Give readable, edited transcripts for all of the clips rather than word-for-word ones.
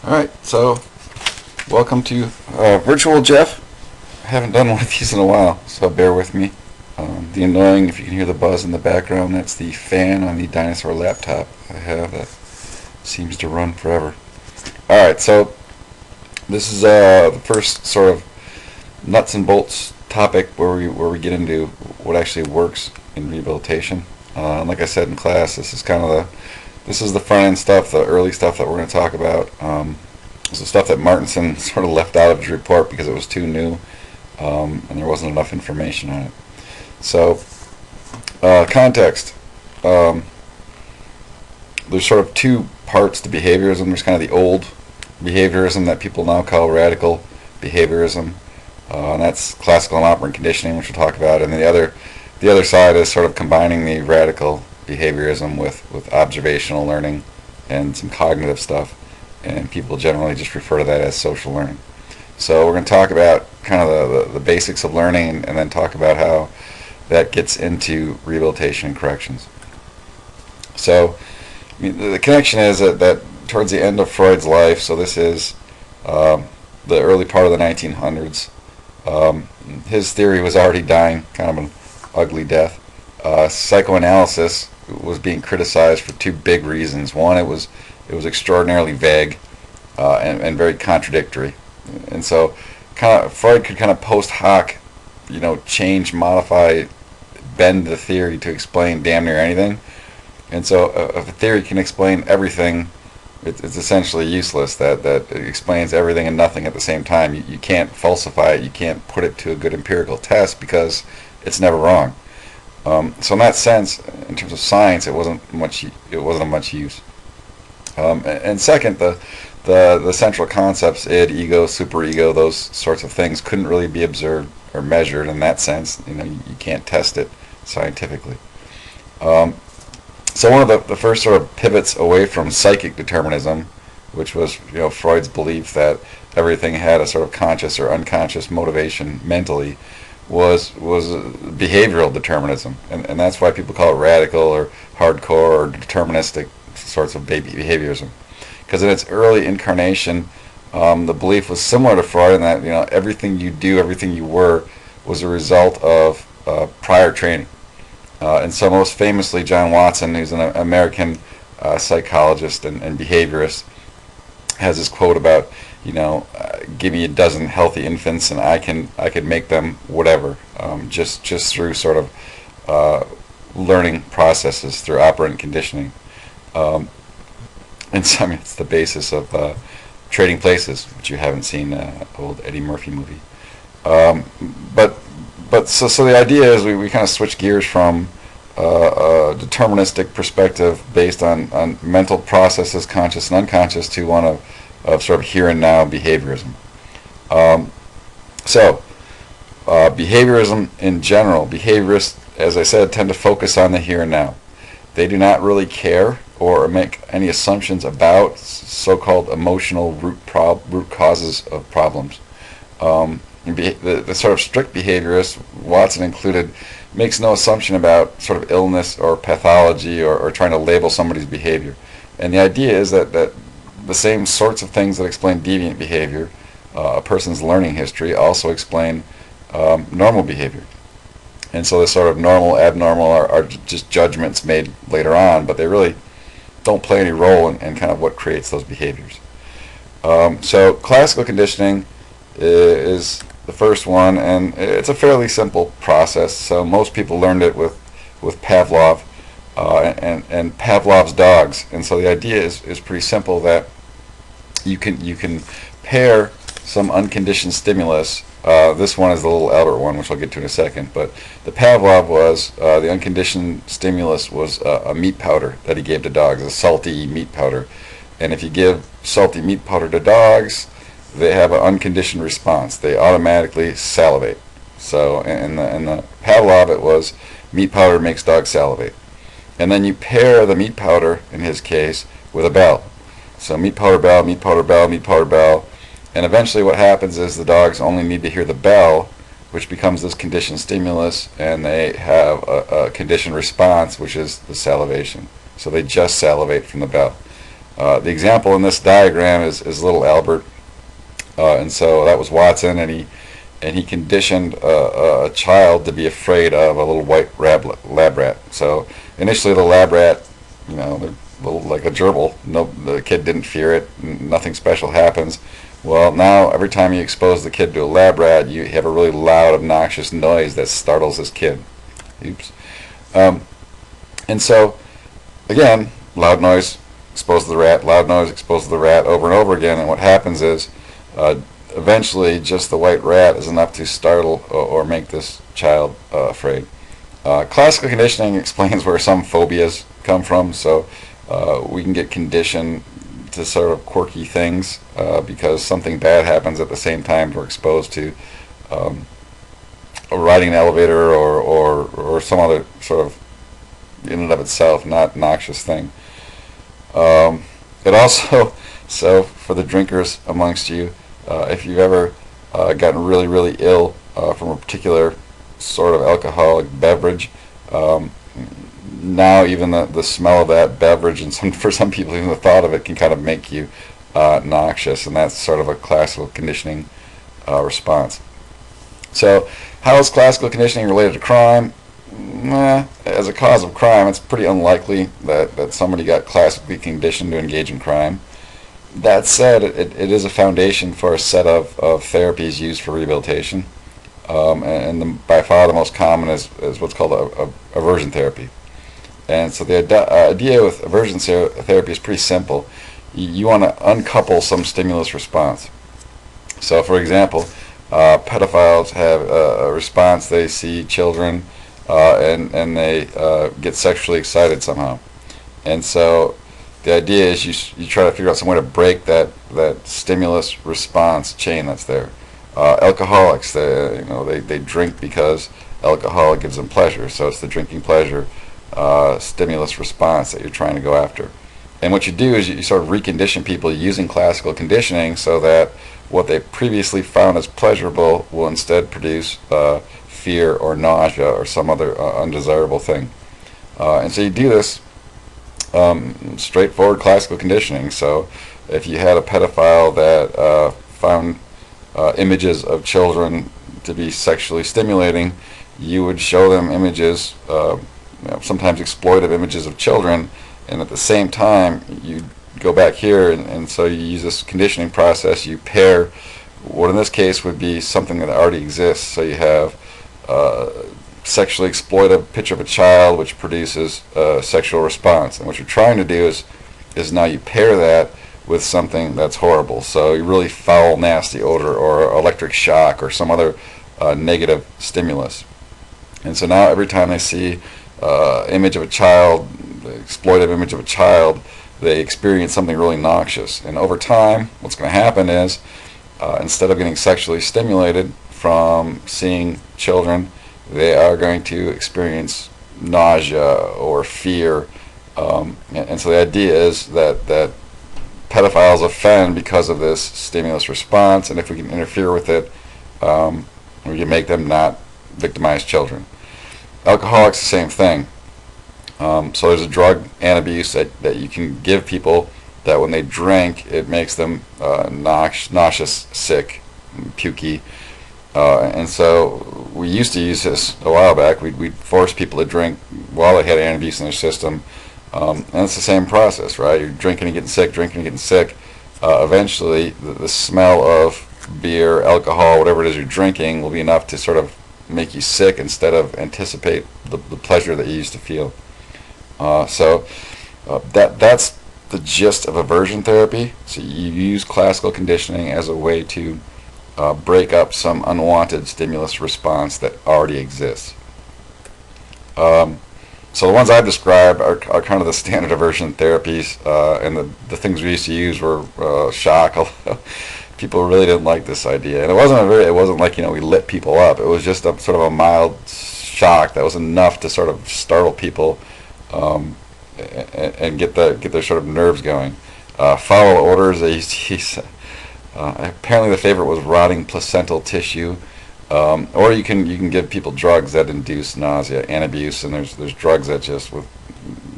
Alright, so welcome to Virtual Jeff. I haven't done one of these in a while, so bear with me. The annoying, if you can hear the buzz in the background, that's the fan on the dinosaur laptop I have that seems to run forever. Alright, so this is the first sort of nuts and bolts topic where we get into what actually works in rehabilitation. Like I said in class, this is kind of the front end stuff, the early stuff that we're going to talk about. It's the stuff that Martinson sort of left out of his report because it was too new and there wasn't enough information on it. So, context. There's sort of two parts to behaviorism. There's kind of the old behaviorism that people now call radical behaviorism, and that's classical and operant conditioning, which we'll talk about. And the other side is sort of combining the radical behaviorism with observational learning and some cognitive stuff, and people generally just refer to that as social learning. So we're going to talk about kind of the basics of learning and then talk about how that gets into rehabilitation and corrections. So I mean, the connection is that towards the end of Freud's life, so this is the early part of the 1900s, his theory was already dying, kind of an ugly death. Psychoanalysis was being criticized for two big reasons. One, it was extraordinarily vague and very contradictory, and so Freud could kind of post hoc, change, modify, bend the theory to explain damn near anything. And so if a theory can explain everything, it's essentially useless. That it explains everything and nothing at the same time. You can't falsify it. You can't put it to a good empirical test because it's never wrong. So in that sense, in terms of science, it wasn't of much use. And second, the central concepts, id, ego, superego, those sorts of things couldn't really be observed or measured in that sense. You can't test it scientifically. So one of the first sort of pivots away from psychic determinism, which was Freud's belief that everything had a sort of conscious or unconscious motivation mentally, was behavioral determinism, and that's why people call it radical or hardcore or deterministic sorts of behaviorism. Because in its early incarnation, the belief was similar to Freud in that everything you do, everything you were, was a result of prior training. And so most famously, John Watson, who's an American psychologist and behaviorist, has this quote about, give me a dozen healthy infants and I can make them whatever, just through sort of learning processes, through operant conditioning. And so, it's the basis of Trading Places, which you haven't seen, old Eddie Murphy movie. But so the idea is we kind of switch gears from a deterministic perspective based on mental processes, conscious and unconscious, to one of sort of here and now behaviorism. Behaviorism in general, behaviorists, as I said, tend to focus on the here and now. They do not really care or make any assumptions about so-called emotional root causes of problems. The sort of strict behaviorist, Watson included, makes no assumption about sort of illness or pathology or trying to label somebody's behavior. And the idea is that the same sorts of things that explain deviant behavior, a person's learning history, also explain normal behavior. And so the sort of normal, abnormal are just judgments made later on, but they really don't play any role in kind of what creates those behaviors. So classical conditioning is the first one, and it's a fairly simple process. So most people learned it with Pavlov and Pavlov's dogs. And so the idea is pretty simple, that you can pair some unconditioned stimulus. This one is the little Albert one, which I'll get to in a second. But the Pavlov was, the unconditioned stimulus was a meat powder that he gave to dogs, a salty meat powder. And if you give salty meat powder to dogs, they have an unconditioned response. They automatically salivate. So in the Pavlov, it was meat powder makes dogs salivate. And then you pair the meat powder, in his case, with a bell. So meat powder bell, meat powder bell, meat powder bell. And eventually what happens is the dogs only need to hear the bell, which becomes this conditioned stimulus, and they have a conditioned response, which is the salivation. So they just salivate from the bell. The example in this diagram is little Albert, and so that was Watson, and he conditioned a child to be afraid of a little white lab rat. So initially the lab rat, they're little like a gerbil. No, the kid didn't fear it. Nothing special happens. Well, now every time you expose the kid to a lab rat, you have a really loud, obnoxious noise that startles this kid. Oops. And so, again, loud noise, exposed to the rat, loud noise, exposed to the rat, over and over again. And what happens is, eventually, just the white rat is enough to startle or make this child afraid. Classical conditioning explains where some phobias come from. So we can get conditioned to sort of quirky things because something bad happens at the same time we're exposed to riding an elevator or some other sort of, in and of itself, not noxious thing. It also, so for the drinkers amongst you, if you've ever gotten really, really ill from a particular sort of alcoholic beverage, now even the smell of that beverage, and for some people even the thought of it, can kind of make you noxious, and that's sort of a classical conditioning response. So how is classical conditioning related to crime? As a cause of crime, it's pretty unlikely that somebody got classically conditioned to engage in crime. That said, it is a foundation for a set of therapies used for rehabilitation, and by far the most common is what's called a aversion therapy. And so the idea with aversion therapy is pretty simple. You want to uncouple some stimulus response. So, for example, pedophiles have a response. They see children and they get sexually excited somehow. And so the idea is you try to figure out some way to break that stimulus response chain that's there. Alcoholics, they drink because alcohol gives them pleasure. So it's the drinking pleasure stimulus response that you're trying to go after. And what you do is you sort of recondition people using classical conditioning so that what they previously found as pleasurable will instead produce fear or nausea or some other undesirable thing. And so you do this straightforward classical conditioning. So if you had a pedophile that found images of children to be sexually stimulating, you would show them images, sometimes exploitive images of children, and at the same time you go back here and so you use this conditioning process. You pair what in this case would be something that already exists. So you have sexually exploitive picture of a child which produces a sexual response, and what you're trying to do is now you pair that with something that's horrible. So you really foul, nasty odor or electric shock or some other negative stimulus. And so now every time they see image of a child, the exploitive image of a child, they experience something really noxious. And over time, what's going to happen is instead of getting sexually stimulated from seeing children, they are going to experience nausea or fear. And so the idea is that pedophiles offend because of this stimulus response, and if we can interfere with it, we can make them not victimize children. Alcoholics, the same thing. So there's a drug and abuse that you can give people that when they drink, it makes them nauseous, sick, pukey. And so we used to use this a while back. We'd force people to drink while they had antabuse in their system. And it's the same process, right? You're drinking and getting sick, drinking and getting sick. Eventually, the smell of beer, alcohol, whatever it is you're drinking will be enough to sort of make you sick instead of anticipate the pleasure that you used to feel. So that's the gist of aversion therapy. So you use classical conditioning as a way to break up some unwanted stimulus response that already exists. So the ones I've described are kind of the standard aversion therapies, and the things we used to use were shock. Although people really didn't like this idea, and it wasn't like we lit people up. It was just a sort of a mild shock that was enough to sort of startle people and get their sort of nerves going. Foul odors. They used to use, apparently the favorite was rotting placental tissue. Or you can give people drugs that induce nausea and abuse, and there's drugs that just would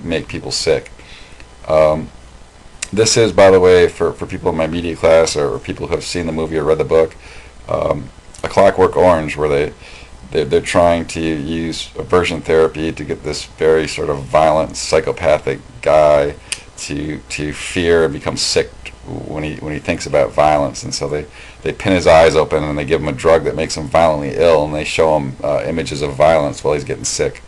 make people sick. This is, by the way, for people in my media class or people who have seen the movie or read the book, A Clockwork Orange, where they're trying to use aversion therapy to get this very sort of violent, psychopathic guy to fear and become sick when he thinks about violence. And so they pin his eyes open and they give him a drug that makes him violently ill, and they show him images of violence while he's getting sick.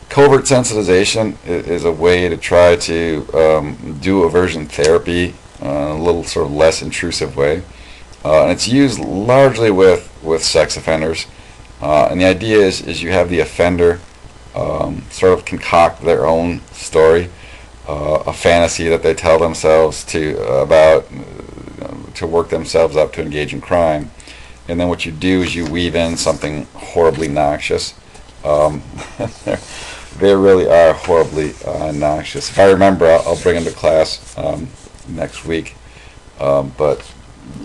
Covert sensitization is a way to try to do aversion therapy in a little sort of less intrusive way. And it's used largely with sex offenders. And the idea is you have the offender sort of concoct their own story, a fantasy that they tell themselves to work themselves up to engage in crime. And then what you do is you weave in something horribly noxious. They really are horribly noxious. If I remember, I'll bring them to class next week. But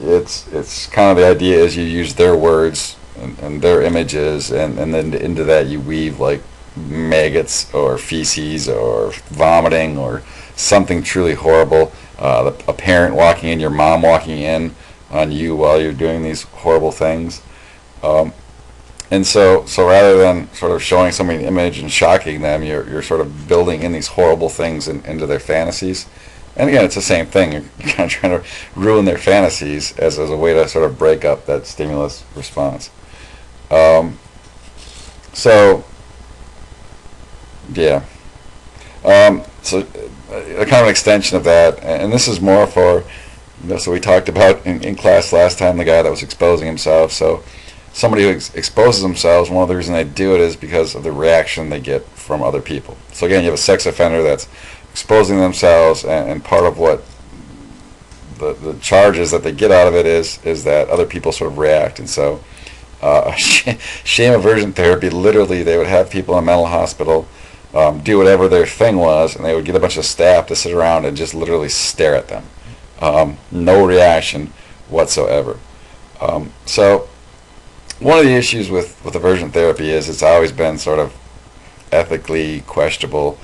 it's kind of the idea is you use their words and their images, and then into that you weave like maggots or feces or vomiting or something truly horrible. A parent walking in, your mom walking in on you while you're doing these horrible things. And so rather than sort of showing somebody an image and shocking them, you're sort of building in these horrible things into their fantasies. And again, it's the same thing. You're kind of trying to ruin their fantasies as a way to sort of break up that stimulus response. So, yeah. So a kind of an extension of that, and this is more for, so we talked about in class last time, the guy that was exposing himself. So somebody who exposes themselves, one of the reasons they do it is because of the reaction they get from other people. So again, you have a sex offender that's exposing themselves, and part of what the charges that they get out of it is that other people sort of react. And so shame aversion therapy, literally they would have people in a mental hospital do whatever their thing was, and they would get a bunch of staff to sit around and just literally stare at them. No reaction whatsoever. So one of the issues with aversion therapy is it's always been sort of ethically questionable.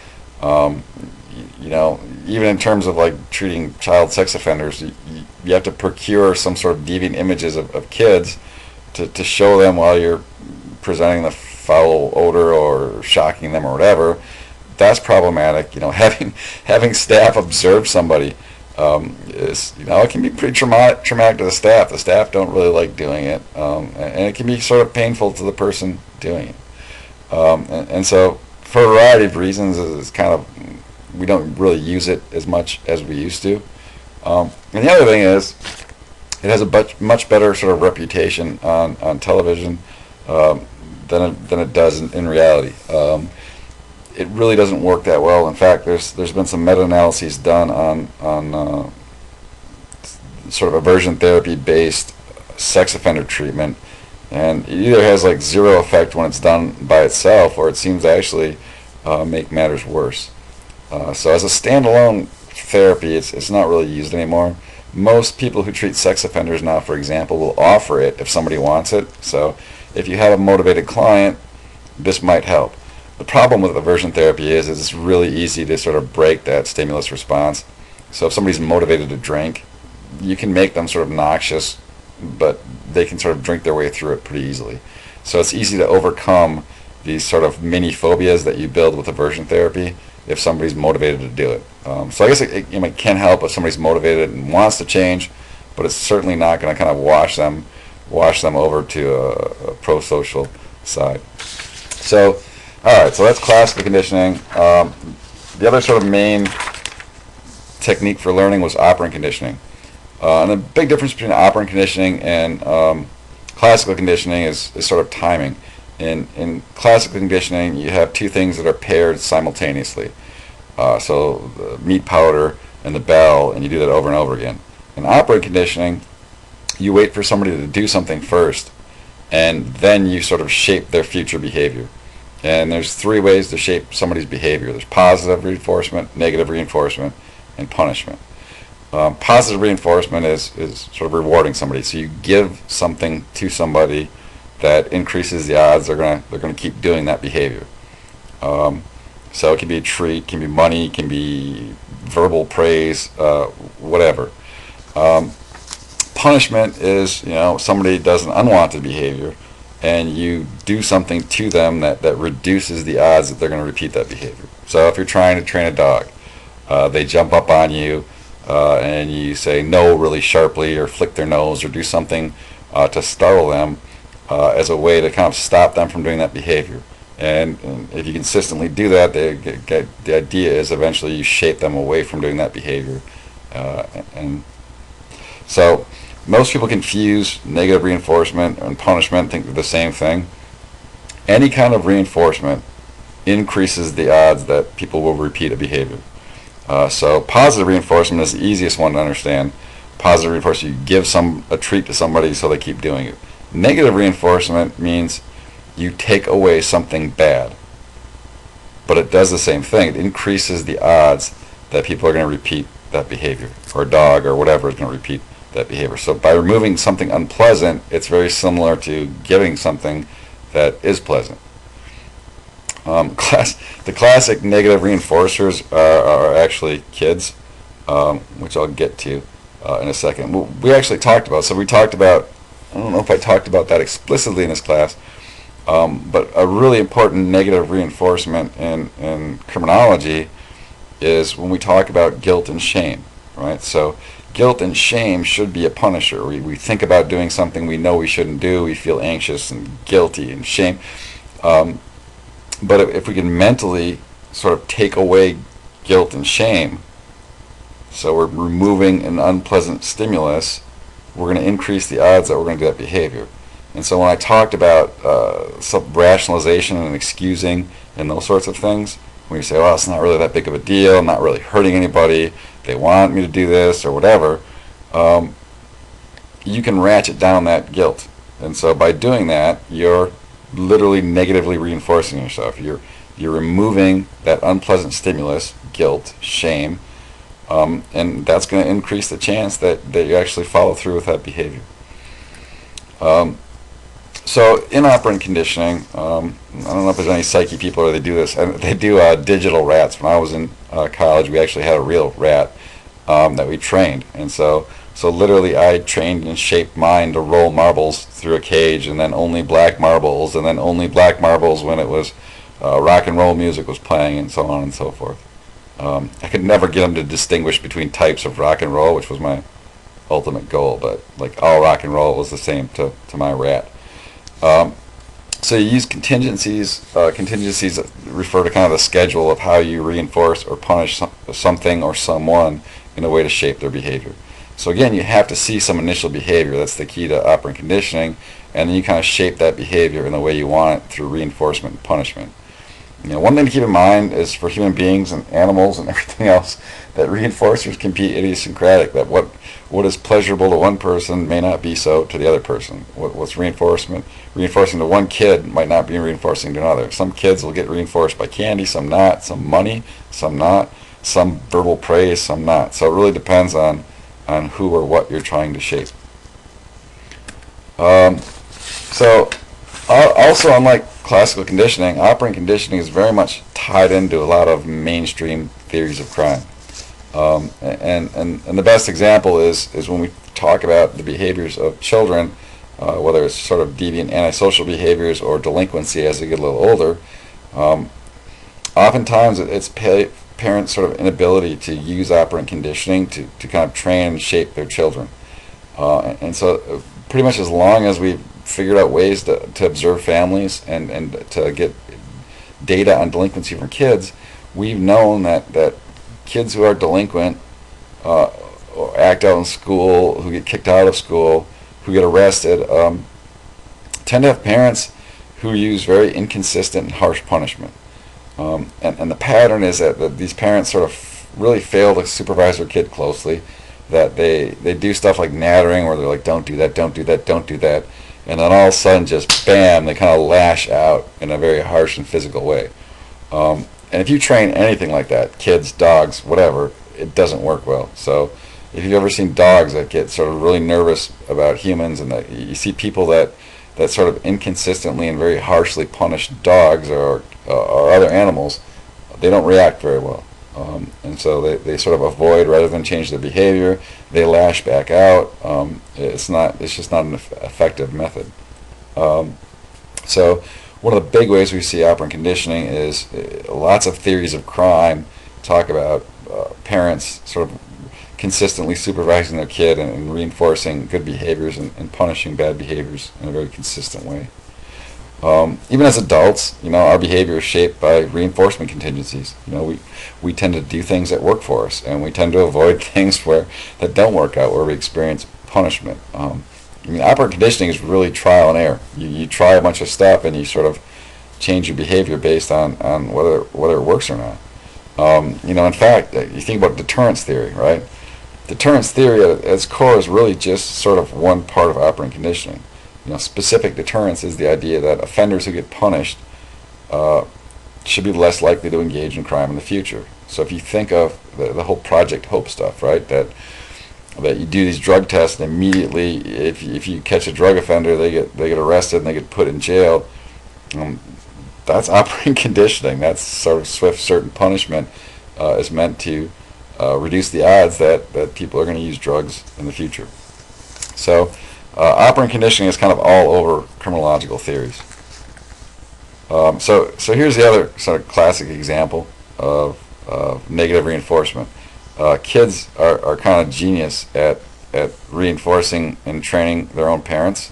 You know, even in terms of like treating child sex offenders, you have to procure some sort of deviant images of kids to show them while you're presenting the foul odor or shocking them or whatever. That's problematic. You know, having staff observe somebody is, you know, it can be pretty traumatic to the staff. The staff don't really like doing it, and it can be sort of painful to the person doing it. And so, for a variety of reasons, it's kind of, we don't really use it as much as we used to. And the other thing is, it has a much better sort of reputation on television than it does in reality. It really doesn't work that well. In fact, there's been some meta-analyses done on sort of aversion therapy based sex offender treatment, and it either has like zero effect when it's done by itself, or it seems to actually make matters worse. So as a standalone therapy, it's not really used anymore. Most people who treat sex offenders now, for example, will offer it if somebody wants it. So if you have a motivated client, this might help. The problem with aversion therapy is it's really easy to sort of break that stimulus response. So if somebody's motivated to drink, you can make them sort of noxious, but they can sort of drink their way through it pretty easily. So it's easy to overcome these sort of mini phobias that you build with aversion therapy if somebody's motivated to do it. So I guess it can help if somebody's motivated and wants to change, but it's certainly not going to kind of wash them over to a pro-social side. So, all right, so that's classical conditioning. The other sort of main technique for learning was operant conditioning. And the big difference between operant conditioning and classical conditioning is sort of timing. In classical conditioning, you have two things that are paired simultaneously. So the meat powder and the bell, and you do that over and over again. In operant conditioning, you wait for somebody to do something first, and then you sort of shape their future behavior. And there's three ways to shape somebody's behavior. There's positive reinforcement, negative reinforcement, and punishment. Positive reinforcement is sort of rewarding somebody. So you give something to somebody that increases the odds they're gonna keep doing that behavior. So it can be a treat, can be money, can be verbal praise, whatever. Um, Punishment is, somebody does an unwanted behavior, and you do something to them that reduces the odds that they're going to repeat that behavior. So if you're trying to train a dog, they jump up on you, and you say no really sharply, or flick their nose, or do something to startle them, as a way to kind of stop them from doing that behavior. And if you consistently do that, the idea is eventually you shape them away from doing that behavior. And so most people confuse negative reinforcement and punishment, think they're the same thing. Any kind of reinforcement increases the odds that people will repeat a behavior. So positive reinforcement is the easiest one to understand. Positive reinforcement, you give a treat to somebody so they keep doing it. Negative reinforcement means you take away something bad, but it does the same thing. It increases the odds that people are going to repeat that behavior, or a dog or whatever is going to repeat that behavior. So by removing something unpleasant, it's very similar to giving something that is pleasant. The classic negative reinforcers are actually kids, which I'll get to in a second. We actually talked about, I don't know if I talked about that explicitly in this class, but a really important negative reinforcement in criminology is when we talk about guilt and shame, right? So guilt and shame should be a punisher. We think about doing something we know we shouldn't do. We feel anxious and guilty and shame. But if we can mentally sort of take away guilt and shame, so we're removing an unpleasant stimulus, we're going to increase the odds that we're going to do that behavior. And so when I talked about some rationalization and excusing and those sorts of things, when you say, well, it's not really that big of a deal, I'm not really hurting anybody, they want me to do this or whatever, you can ratchet down that guilt. And so by doing that, you're literally negatively reinforcing yourself. You're removing that unpleasant stimulus, guilt, shame, and that's going to increase the chance that you actually follow through with that behavior. So in operant conditioning, I don't know if there's any psyche people or they do this. They do digital rats. When I was in college, we actually had a real rat that we trained, and so literally I trained and shaped mine to roll marbles through a cage, and then only black marbles, and then only black marbles when it was rock and roll music was playing, and so on and so forth. I could never get them to distinguish between types of rock and roll, which was my ultimate goal, but like all rock and roll was the same to my rat. So you use contingencies. Contingencies refer to kind of the schedule of how you reinforce or punish something or someone in a way to shape their behavior. So again, you have to see some initial behavior. That's the key to operant conditioning, and then you kind of shape that behavior in the way you want it through reinforcement and punishment. One thing to keep in mind is for human beings and animals and everything else, that reinforcers can be idiosyncratic. That what is pleasurable to one person may not be so to the other person. What's reinforcing to one kid might not be reinforcing to another. Some kids will get reinforced by candy, some not. Some money, some not. Some verbal praise, some not. So it really depends on who or what you're trying to shape. So also, unlike classical conditioning, operant conditioning is very much tied into a lot of mainstream theories of crime. And the best example is when we talk about the behaviors of children, whether it's sort of deviant antisocial behaviors or delinquency as they get a little older. Oftentimes it's parents' sort of inability to use operant conditioning to kind of train and shape their children. And so pretty much as long as we've figured out ways to observe families and to get data on delinquency from kids, we've known that kids who are delinquent or act out in school, who get kicked out of school, who get arrested, tend to have parents who use very inconsistent and harsh punishment. And the pattern is that these parents sort of really fail to supervise their kid closely, that they do stuff like nattering, where they're like, don't do that, don't do that, don't do that, and then all of a sudden just bam, they kind of lash out in a very harsh and physical way. And if you train anything like that, kids, dogs, whatever, it doesn't work well. So if you've ever seen dogs that get sort of really nervous about humans, and that you see people that sort of inconsistently and very harshly punish dogs or other animals, they don't react very well. And so they sort of avoid rather than change their behavior. They lash back out. It's just not an effective method. So one of the big ways we see operant conditioning is lots of theories of crime talk about parents sort of consistently supervising their kid and reinforcing good behaviors and punishing bad behaviors in a very consistent way. Even as adults, our behavior is shaped by reinforcement contingencies. We tend to do things that work for us, and we tend to avoid things that don't work out, where we experience punishment. Operant conditioning is really trial and error. You try a bunch of stuff, and you sort of change your behavior based on whether it works or not. In fact, you think about deterrence theory, right? Deterrence theory at its core is really just sort of one part of operant conditioning. Specific deterrence is the idea that offenders who get punished should be less likely to engage in crime in the future. So if you think of the whole Project Hope stuff, right, that you do these drug tests, and immediately if you catch a drug offender, they get arrested and they get put in jail. That's operant conditioning. That's sort of swift, certain punishment is meant to reduce the odds that people are going to use drugs in the future. So operant conditioning is kind of all over criminological theories. So here's the other sort of classic example of negative reinforcement. Kids are kind of genius at reinforcing and training their own parents.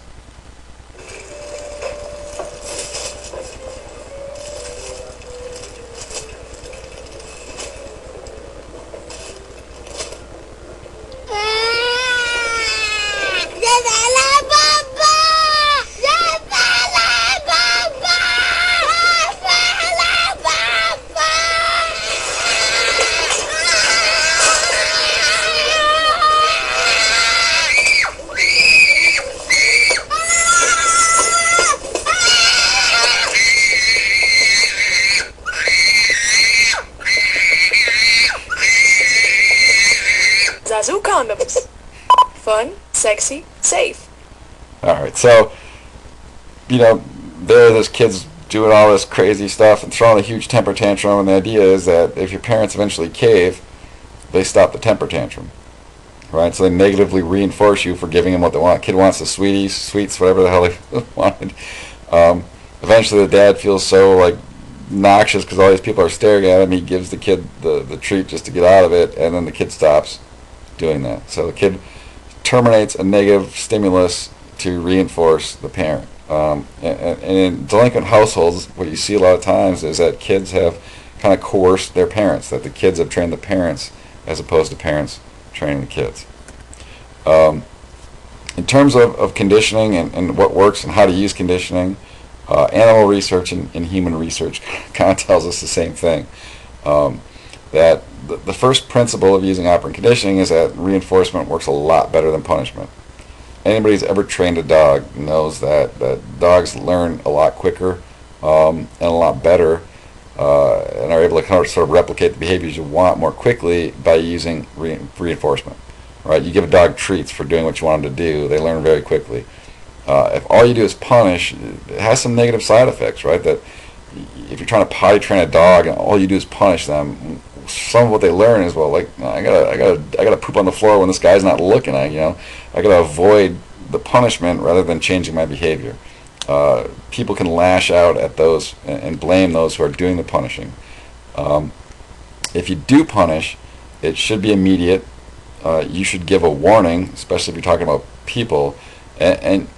Zazu condoms. Fun, sexy, safe. Alright, so, there are those kids doing all this crazy stuff and throwing a huge temper tantrum, and the idea is that if your parents eventually cave, they stop the temper tantrum. Right? So they negatively reinforce you for giving them what they want. Kid wants the sweets, whatever the hell they wanted. Eventually the dad feels so noxious because all these people are staring at him, he gives the kid the treat just to get out of it, and then the kid stops doing that. So the kid terminates a negative stimulus to reinforce the parent. And in delinquent households, what you see a lot of times is that kids have kind of coerced their parents, that the kids have trained the parents as opposed to parents training the kids. In terms of conditioning and what works and how to use conditioning, animal research and human research kind of tells us the same thing. That the first principle of using operant conditioning is that reinforcement works a lot better than punishment. Anybody who's ever trained a dog knows that dogs learn a lot quicker and a lot better and are able to kind of sort of replicate the behaviors you want more quickly by using reinforcement. Right? You give a dog treats for doing what you want them to do, they learn very quickly. If all you do is punish, it has some negative side effects, right? That if you're trying to potty train a dog and all you do is punish them, some of what they learn is, well, I gotta poop on the floor when this guy's not looking. I gotta avoid the punishment rather than changing my behavior. People can lash out at those and blame those who are doing the punishing. If you do punish, it should be immediate. You should give a warning, especially if you're talking about people, and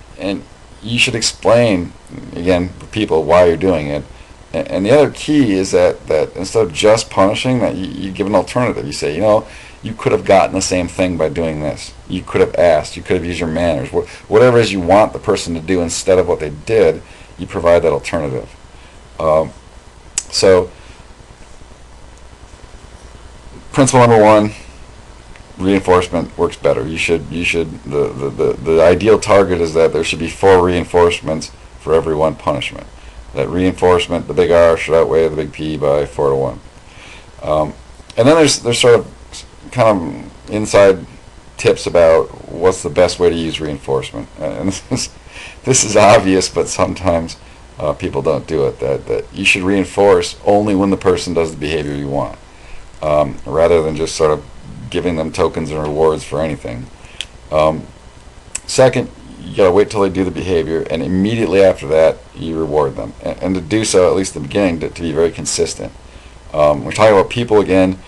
you should explain, again, to people why you're doing it. And the other key is that instead of just punishing, that you give an alternative. You say, you could have gotten the same thing by doing this. You could have asked. You could have used your manners. Whatever it is you want the person to do instead of what they did, you provide that alternative. So, principle number one, reinforcement works better. The ideal target is that there should be 4 reinforcements for every 1 punishment. That reinforcement, the big R, should outweigh the big P by 4 to 1. And then there's sort of kind of inside tips about what's the best way to use reinforcement. And this is obvious, but sometimes people don't do it. That you should reinforce only when the person does the behavior you want. rather than just sort of giving them tokens and rewards for anything. Second, you gotta wait till they do the behavior, and immediately after that, you reward them. And to do so, at least in the beginning, to be very consistent. We're talking about people again.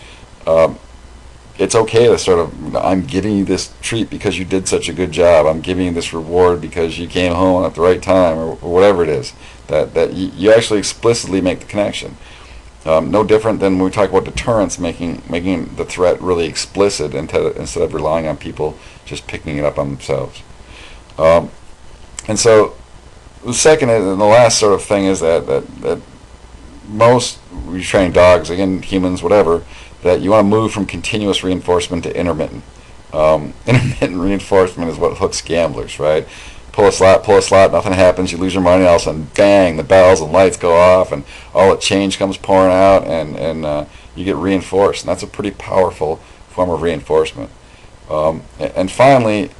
It's okay to sort of, I'm giving you this treat because you did such a good job. I'm giving you this reward because you came home at the right time, or whatever it is. That you actually explicitly make the connection. No different than when we talk about deterrence, making the threat really explicit instead of relying on people just picking it up on themselves. And so the second and the last sort of thing is that most, we train dogs, again, humans, whatever, that you want to move from continuous reinforcement to intermittent. Intermittent reinforcement is what hooks gamblers, right? Pull a slot, nothing happens, you lose your money, all of a sudden, bang, the bells and lights go off, and all the change comes pouring out, and you get reinforced. And that's a pretty powerful form of reinforcement. And finally,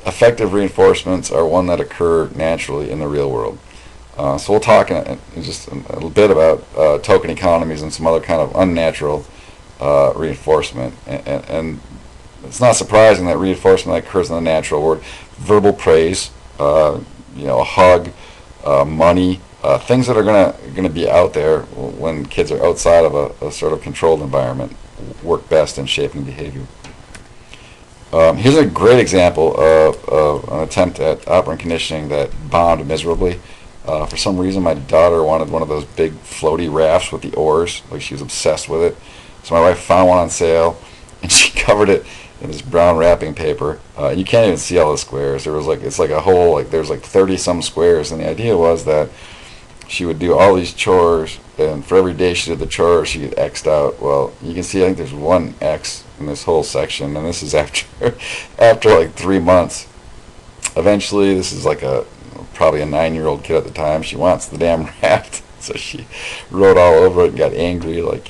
effective reinforcements are one that occur naturally in the real world. So we'll talk in just a little bit about token economies and some other kind of unnatural reinforcement. And it's not surprising that reinforcement occurs in the natural world. Verbal praise, a hug, money, things that are gonna be out there when kids are outside of a sort of controlled environment work best in shaping behavior. Here's a great example of an attempt at operant conditioning that bombed miserably. For some reason, my daughter wanted one of those big floaty rafts with the oars. Like, she was obsessed with it. So my wife found one on sale, and she covered it in this brown wrapping paper. You can't even see all the squares. It's like a whole, there's like 30-some squares, and the idea was that she would do all these chores, and for every day she did the chore, she get X'd out. Well, you can see, I think there's one X in this whole section, and this is after like 3 months. Eventually, this is like probably a 9-year-old kid at the time. She wants the damn raft, so she wrote all over it and got angry, like,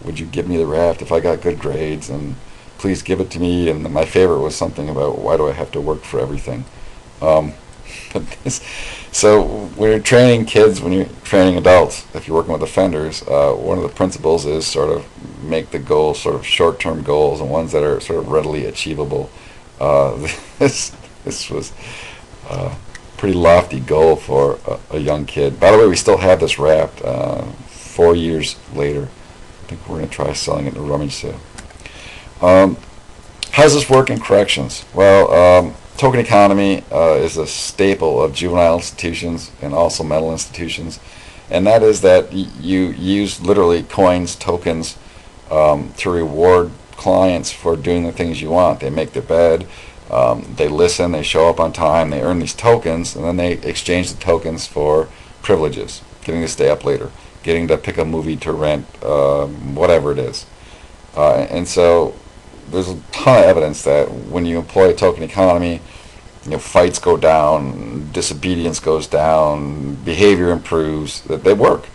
would you give me the raft if I got good grades, and please give it to me. And my favorite was something about, why do I have to work for everything? So when you're training kids, when you're training adults, if you're working with offenders, one of the principles is sort of make the goals sort of short-term goals and ones that are sort of readily achievable. This was a pretty lofty goal for a young kid. By the way, we still have this raft 4 years later. I think we're going to try selling it in a rummage sale. How does this work in corrections? Well, token economy is a staple of juvenile institutions and also mental institutions, and that is that you use literally coins, tokens, to reward clients for doing the things you want. They make their bed, they listen, they show up on time, they earn these tokens, and then they exchange the tokens for privileges, getting to stay up later, getting to pick a movie to rent, whatever it is. And so there's a ton of evidence that when you employ a token economy, fights go down, disobedience goes down, behavior improves, that they work.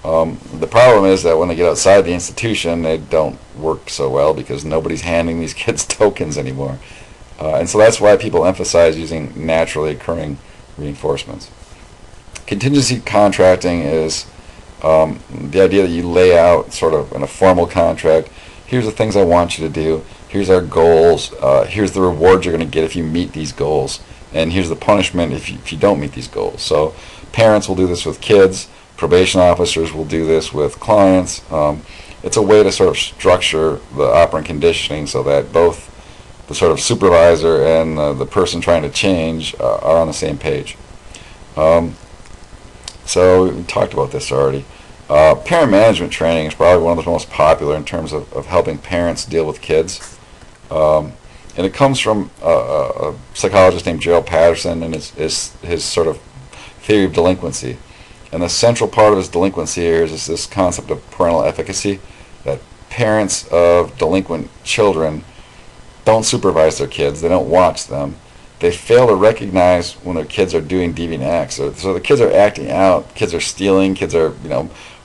The problem is that when they get outside the institution, they don't work so well because nobody's handing these kids tokens anymore. And so that's why people emphasize using naturally occurring reinforcements. Contingency contracting is the idea that you lay out sort of in a formal contract, here's the things I want you to do, here's our goals, here's the rewards you're going to get if you meet these goals, and here's the punishment if you don't meet these goals. So parents will do this with kids, probation officers will do this with clients. It's a way to sort of structure the operant conditioning so that both the sort of supervisor and the person trying to change are on the same page. So we talked about this already. Parent management training is probably one of the most popular in terms of helping parents deal with kids. And it comes from a psychologist named Gerald Patterson and his sort of theory of delinquency. And the central part of his delinquency here is this concept of parental efficacy, that parents of delinquent children don't supervise their kids, they don't watch them. They fail to recognize when their kids are doing deviant acts. So the kids are acting out, kids are stealing, kids are,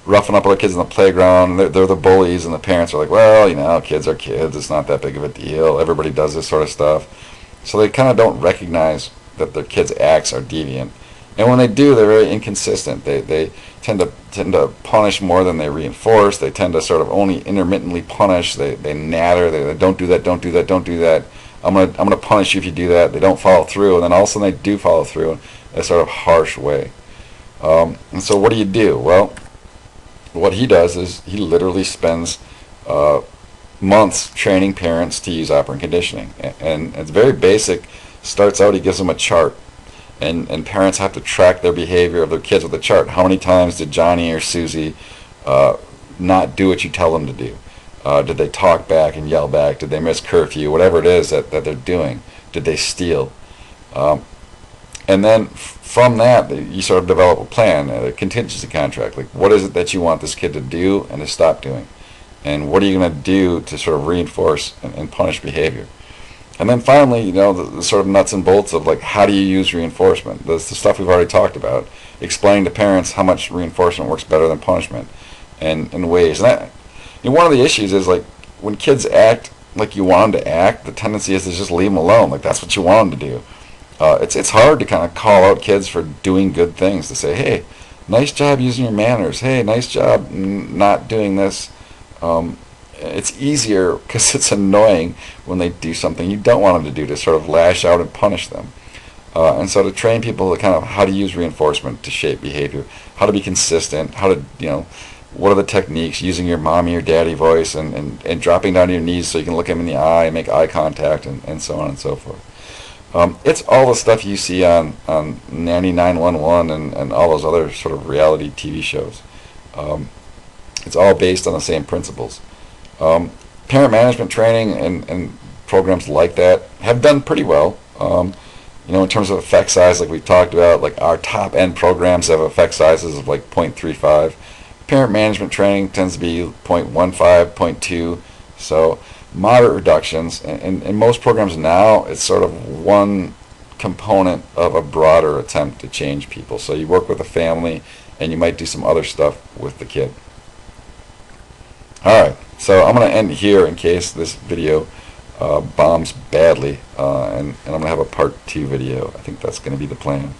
roughing up other kids in the playground, and they're the bullies, and the parents are like, well, kids are kids, it's not that big of a deal, everybody does this sort of stuff. So they kind of don't recognize that their kids' acts are deviant. And when they do, they're very inconsistent. They tend to punish more than they reinforce. They tend to sort of only intermittently punish. They natter. They don't do that. Don't do that. Don't do that. I'm gonna punish you if you do that. They don't follow through, and then all of a sudden they do follow through in a sort of harsh way. And so what do you do? Well, what he does is he literally spends months training parents to use operant conditioning, and it's very basic. Starts out, he gives them a chart, and parents have to track their behavior of their kids with a chart. How many times did Johnny or Susie not do what you tell them to do? Did they talk back and yell back? Did they miss curfew? Whatever it is that they're doing. Did they steal? And then from that, you sort of develop a plan, a contingency contract. Like, what is it that you want this kid to do and to stop doing? And what are you going to do to sort of reinforce and punish behavior? And then finally, you know, the sort of nuts and bolts of, like, how do you use reinforcement? That's the stuff we've already talked about. Explaining to parents how much reinforcement works better than punishment and in ways. And that, you know, one of the issues is, like, when kids act like you want them to act, the tendency is to just leave them alone. Like, that's what you want them to do. It's hard to kind of call out kids for doing good things, to say, hey, nice job using your manners. Hey, nice job not doing this. It's easier because it's annoying when they do something you don't want them to do, to sort of lash out and punish them. And so to train people to kind of how to use reinforcement to shape behavior, how to be consistent, how to, you know, what are the techniques, using your mommy or daddy voice and dropping down to your knees so you can look them in the eye and make eye contact and so on and so forth. It's all the stuff you see on Nanny 911 and all those other sort of reality TV shows. It's all based on the same principles. Parent management training and programs like that have done pretty well. You know, in terms of effect size, like we talked about, like our top end programs have effect sizes of like 0.35. Parent management training tends to be 0.15, 0.2. So moderate reductions, and in most programs now, it's sort of one component of a broader attempt to change people. So you work with a family, and you might do some other stuff with the kid. Alright, so I'm going to end here in case this video bombs badly, and I'm going to have a part 2 video. I think that's going to be the plan.